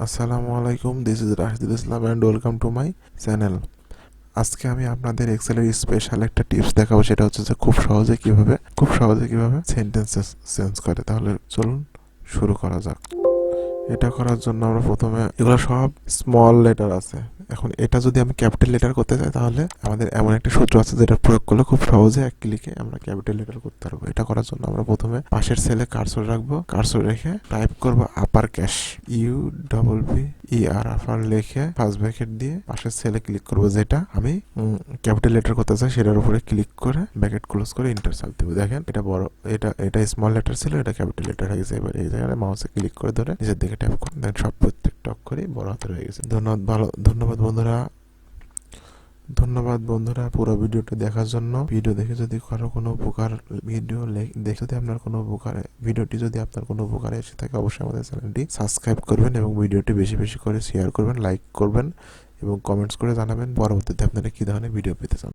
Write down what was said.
আসসালামু আলাইকুম, this is Rashidul Islam and welcome to my channel. আজকে আমি আপনাদের এক্সেলের স্পেশাল একটা টিপস দেখাবো, সেটা হচ্ছে যে খুব সহজে কিভাবে সেন্টেন্সেস চেঞ্জ করে। তাহলে চলুন শুরু করা যাক। এটা করার জন্য আমরা প্রথমে এগুলো সব স্মল লেটার আছে। এখন এটা যদি আমি ক্যাপিটাল লেটার করতে চাই, তাহলে আমাদের এমন একটা সূত্র আছে যেটা প্রয়োগ করলে খুব সহজে এক ক্লিকে আমরা ক্যাপিটাল লেটার করতে পারবো। এটা করার জন্য আমরা প্রথমে পাশের সেলে কার্সর রাখবো, কার্সর রেখে টাইপ করবো আপার ক্যাশ, UER আপার লিখে ফার্স্ট ব্র্যাকেট দিয়ে পাশের সেলে ক্লিক করবো, যেটা আমি ক্যাপিটাল লেটার করতে চাই সেটার উপরে ক্লিক করে ব্র্যাকেট ক্লোজ করে ইন্টার চাপ দেবো। দেখেন এটা বড়, এটা স্মল লেটার ছিল, এটা ক্যাপিটাল লেটার হয়ে গেছে। এবার এই জায়গায় মাউসে ক্লিক করে ধরে নিচের দিকে ট্যাপ করুন, দেখেন সব প্রত্যেকটা অক্ষরই বড় হাতের হয়ে গেছে। ধন্যবাদ বন্ধুরা পুরো ভিডিওটা দেখার জন্য। ভিডিও দেখে যদি কারো কোনো উপকার দেখে যদি আপনার কোনো উপকারে ভিডিওটি যদি আপনার কোনো উপকারে এসে থাকে, অবশ্যই আমাদের চ্যানেলটি সাবস্ক্রাইব করবেন এবং ভিডিওটি বেশি বেশি করে শেয়ার করবেন, লাইক করবেন এবং কমেন্টস করে জানাবেন পরবর্তীতে আপনারা কী ধরনের ভিডিও পেতে চান।